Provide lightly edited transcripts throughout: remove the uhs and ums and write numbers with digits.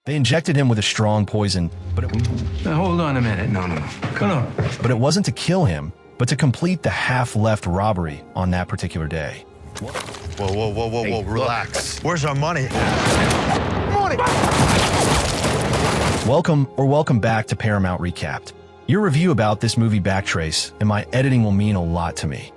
They injected him with a strong poison, but Now, hold on a minute. No. Come on. but it wasn't to kill him, but to complete the half-left robbery on that particular day. Whoa, relax. Where's our money? Welcome back to Paramount Recapped. Your review about this movie Backtrace and my editing will mean a lot to me.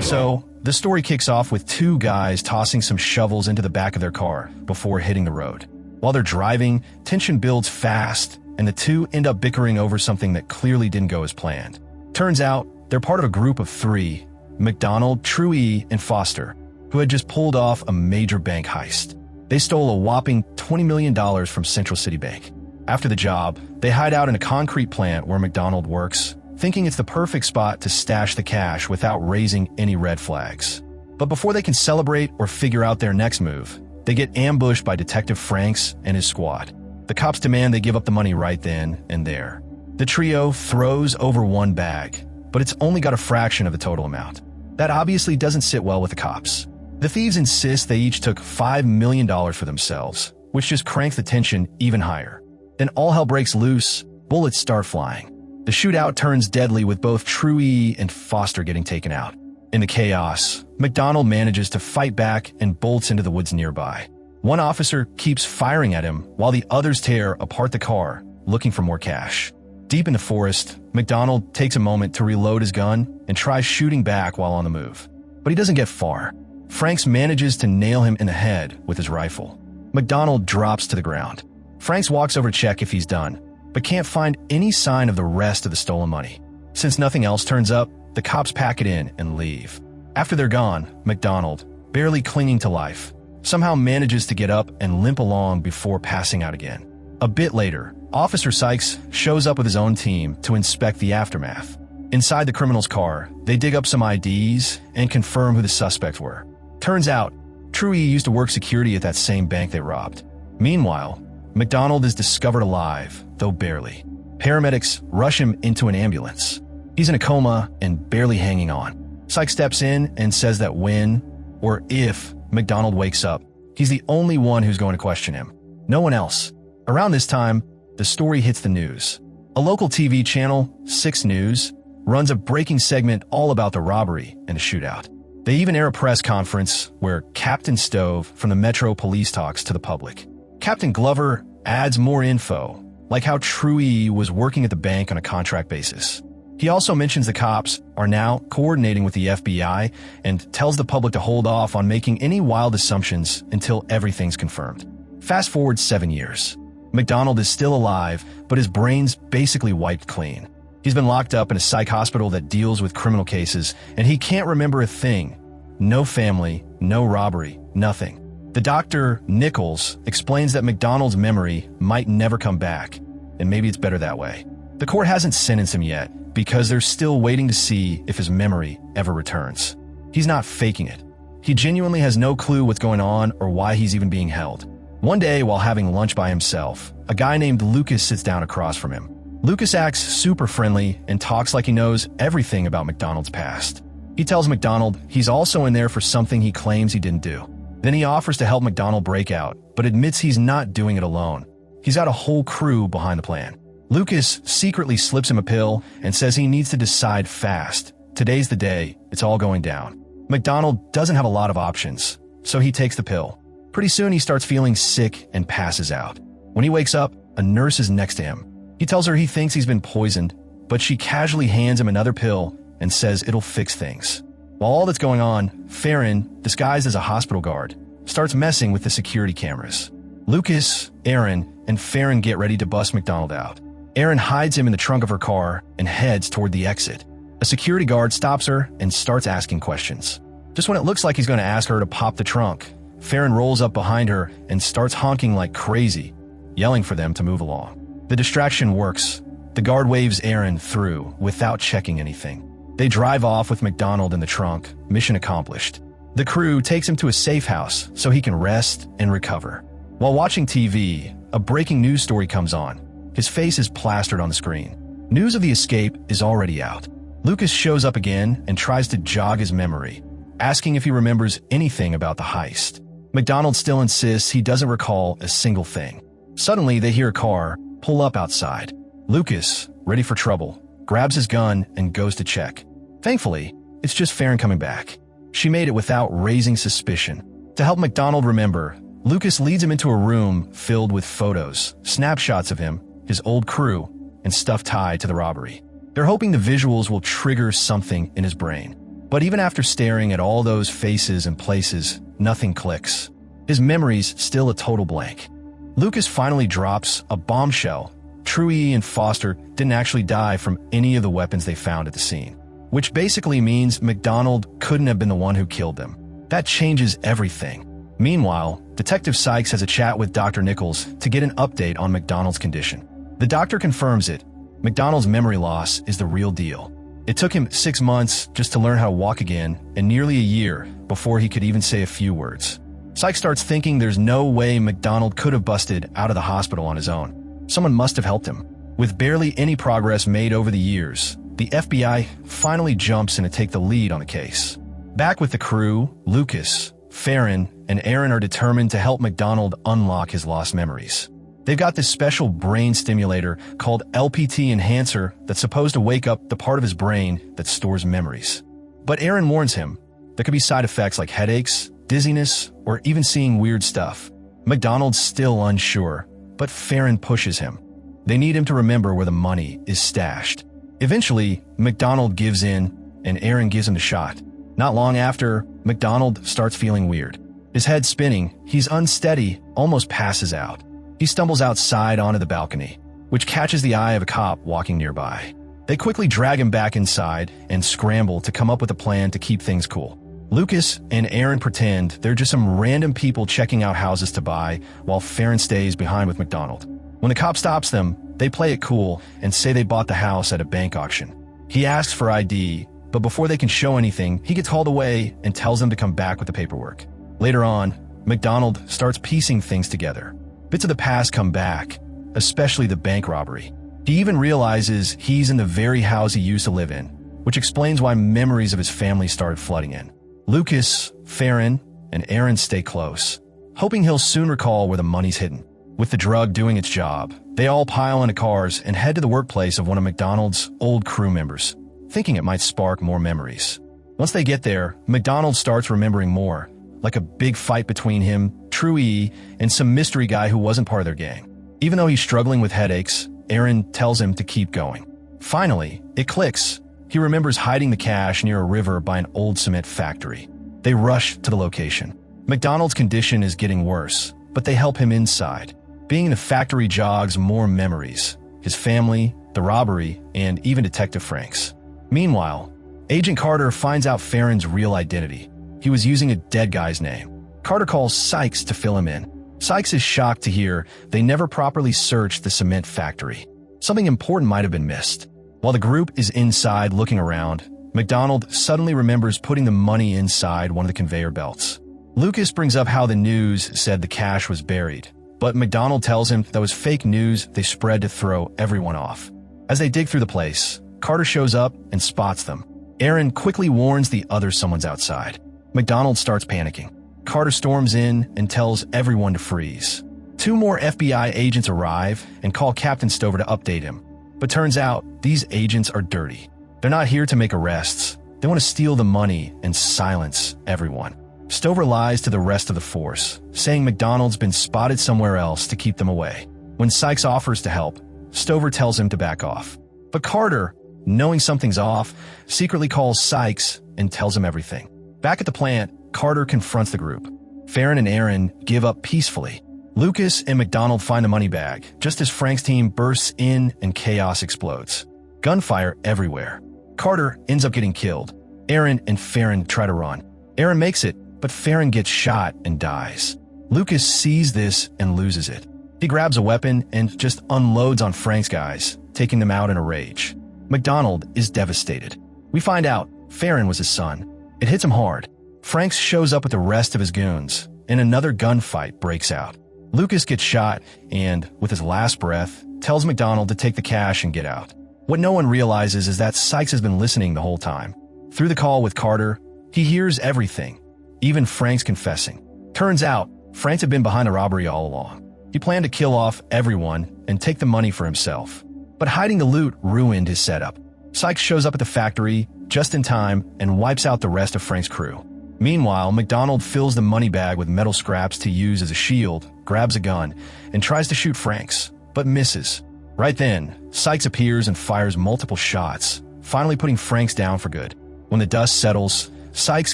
So, the story kicks off with two guys tossing some shovels into the back of their car before hitting the road. While they're driving, tension builds fast, and the two end up bickering over something that clearly didn't go as planned. Turns out, they're part of a group of three, McDonald, Truey, and Foster, who had just pulled off a major bank heist. They stole a whopping $20 million from Central City Bank. After the job, they hide out in a concrete plant where McDonald works, thinking it's the perfect spot to stash the cash without raising any red flags. But before they can celebrate or figure out their next move, they get ambushed by Detective Franks and his squad. The cops demand they give up the money right then and there. The trio throws over one bag, but it's only got a fraction of the total amount. That obviously doesn't sit well with the cops. The thieves insist they each took $5 million for themselves, which just cranks the tension even higher. Then all hell breaks loose, bullets start flying. The shootout turns deadly with both Truey and Foster getting taken out. In the chaos, McDonald manages to fight back and bolts into the woods nearby. One officer keeps firing at him while the others tear apart the car, looking for more cash. Deep in the forest, McDonald takes a moment to reload his gun and tries shooting back while on the move. But he doesn't get far. Franks manages to nail him in the head with his rifle. McDonald drops to the ground. Franks walks over to check if he's done, but can't find any sign of the rest of the stolen money. Since nothing else turns up, the cops pack it in and leave. After they're gone, McDonald, barely clinging to life, somehow manages to get up and limp along before passing out again. A bit later, Officer Sykes shows up with his own team to inspect the aftermath. Inside the criminal's car, they dig up some IDs and confirm who the suspects were. Turns out, Truey used to work security at that same bank they robbed. Meanwhile, McDonald is discovered alive, though barely. Paramedics rush him into an ambulance. He's in a coma and barely hanging on. Sykes steps in and says that when, or if, McDonald wakes up, he's the only one who's going to question him. No one else. Around this time, the story hits the news. A local TV channel, 6 News, runs a breaking segment all about the robbery and the shootout. They even air a press conference where Captain Stove from the Metro Police talks to the public. Captain Glover adds more info, like how Truey was working at the bank on a contract basis. He also mentions the cops are now coordinating with the FBI and tells the public to hold off on making any wild assumptions until everything's confirmed. Fast forward 7 years. McDonald is still alive, but his brain's basically wiped clean. He's been locked up in a psych hospital that deals with criminal cases, and he can't remember a thing. No family, no robbery, nothing. The doctor, Nichols, explains that McDonald's memory might never come back, and maybe it's better that way. The court hasn't sentenced him yet, because they're still waiting to see if his memory ever returns. He's not faking it. He genuinely has no clue what's going on or why he's even being held. One day, while having lunch by himself, a guy named Lucas sits down across from him. Lucas acts super friendly and talks like he knows everything about McDonald's past. He tells McDonald he's also in there for something he claims he didn't do. Then he offers to help McDonald break out, but admits he's not doing it alone. He's got a whole crew behind the plan. Lucas secretly slips him a pill and says he needs to decide fast. Today's the day, it's all going down. McDonald doesn't have a lot of options, so he takes the pill. Pretty soon he starts feeling sick and passes out. When he wakes up, a nurse is next to him. He tells her he thinks he's been poisoned, but she casually hands him another pill and says it'll fix things. While all that's going on, Farron, disguised as a hospital guard, starts messing with the security cameras. Lucas, Aaron, and Farron get ready to bust McDonald out. Aaron hides him in the trunk of her car and heads toward the exit. A security guard stops her and starts asking questions. Just when it looks like he's going to ask her to pop the trunk, Farron rolls up behind her and starts honking like crazy, yelling for them to move along. The distraction works. The guard waves Aaron through without checking anything. They drive off with McDonald in the trunk, mission accomplished. The crew takes him to a safe house so he can rest and recover. While watching TV, a breaking news story comes on. His face is plastered on the screen. News of the escape is already out. Lucas shows up again and tries to jog his memory, asking if he remembers anything about the heist. McDonald still insists he doesn't recall a single thing. Suddenly, they hear a car pull up outside. Lucas, ready for trouble, grabs his gun and goes to check. Thankfully, it's just Farron coming back. She made it without raising suspicion. To help McDonald remember, Lucas leads him into a room filled with photos, snapshots of him, his old crew, and stuff tied to the robbery. They're hoping the visuals will trigger something in his brain. But even after staring at all those faces and places, nothing clicks. His memory's still a total blank. Lucas finally drops a bombshell. Truey and Foster didn't actually die from any of the weapons they found at the scene, which basically means McDonald couldn't have been the one who killed them. That changes everything. Meanwhile, Detective Sykes has a chat with Dr. Nichols to get an update on McDonald's condition. The doctor confirms it. McDonald's memory loss is the real deal. It took him 6 months just to learn how to walk again, and nearly a year before he could even say a few words. Sykes starts thinking there's no way McDonald could have busted out of the hospital on his own. Someone must have helped him. With barely any progress made over the years, the FBI finally jumps in to take the lead on the case. Back with the crew, Lucas, Farron, and Aaron are determined to help McDonald unlock his lost memories. They've got this special brain stimulator called LPT Enhancer that's supposed to wake up the part of his brain that stores memories. But Aaron warns him there could be side effects like headaches, dizziness, or even seeing weird stuff. McDonald's still unsure, but Farron pushes him. They need him to remember where the money is stashed. Eventually, McDonald gives in, and Aaron gives him the shot. Not long after, McDonald starts feeling weird. His head's spinning, he's unsteady, almost passes out. He stumbles outside onto the balcony, which catches the eye of a cop walking nearby. They quickly drag him back inside and scramble to come up with a plan to keep things cool. Lucas and Aaron pretend they're just some random people checking out houses to buy, while Farron stays behind with McDonald. When the cop stops them, they play it cool and say they bought the house at a bank auction. He asks for ID, but before they can show anything, he gets called away and tells them to come back with the paperwork. Later on, McDonald starts piecing things together. Bits of the past come back, especially the bank robbery. He even realizes he's in the very house he used to live in, which explains why memories of his family started flooding in. Lucas, Farron, and Aaron stay close, hoping he'll soon recall where the money's hidden. With the drug doing its job, they all pile into cars and head to the workplace of one of McDonald's old crew members, thinking it might spark more memories. Once they get there, McDonald starts remembering more, like a big fight between him, Truey, and some mystery guy who wasn't part of their gang. Even though he's struggling with headaches, Aaron tells him to keep going. Finally, it clicks. He remembers hiding the cash near a river by an old cement factory. They rush to the location. McDonald's condition is getting worse, but they help him inside. Being in the factory jogs more memories, his family, the robbery, and even Detective Frank's. Meanwhile, Agent Carter finds out Farron's real identity. He was using a dead guy's name. Carter calls Sykes to fill him in. Sykes is shocked to hear they never properly searched the cement factory. Something important might have been missed. While the group is inside looking around, McDonald suddenly remembers putting the money inside one of the conveyor belts. Lucas brings up how the news said the cash was buried, but McDonald tells him that was fake news they spread to throw everyone off. As they dig through the place, Carter shows up and spots them. Aaron quickly warns the other someone's outside. McDonald starts panicking. Carter storms in and tells everyone to freeze. 2 more FBI agents arrive and call Captain Stover to update him. But turns out, these agents are dirty. They're not here to make arrests. They want to steal the money and silence everyone. Stover lies to the rest of the force, saying McDonald's been spotted somewhere else to keep them away. When Sykes offers to help, Stover tells him to back off. But Carter, knowing something's off, secretly calls Sykes and tells him everything. Back at the plant, Carter confronts the group. Farron and Aaron give up peacefully. Lucas and McDonald find the money bag, just as Frank's team bursts in and chaos explodes. Gunfire everywhere. Carter ends up getting killed. Aaron and Farron try to run. Aaron makes it, but Farron gets shot and dies. Lucas sees this and loses it. He grabs a weapon and just unloads on Frank's guys, taking them out in a rage. McDonald is devastated. We find out Farron was his son. It hits him hard. Franks shows up with the rest of his goons, and another gunfight breaks out. Lucas gets shot and, with his last breath, tells McDonald to take the cash and get out. What no one realizes is that Sykes has been listening the whole time. Through the call with Carter, he hears everything, even Frank's confessing. Turns out, Frank had been behind the robbery all along. He planned to kill off everyone and take the money for himself. But hiding the loot ruined his setup. Psych shows up at the factory just in time and wipes out the rest of Frank's crew. Meanwhile, McDonald fills the money bag with metal scraps to use as a shield, grabs a gun, and tries to shoot Franks, but misses. Right then, Sykes appears and fires multiple shots, finally putting Franks down for good. When the dust settles, Sykes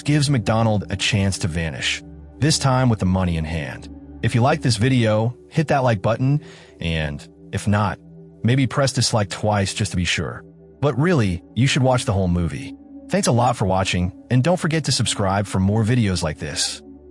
gives McDonald a chance to vanish, this time with the money in hand. If you like this video, hit that like button, and if not, maybe press dislike twice just to be sure. But really, you should watch the whole movie. Thanks a lot for watching, and don't forget to subscribe for more videos like this.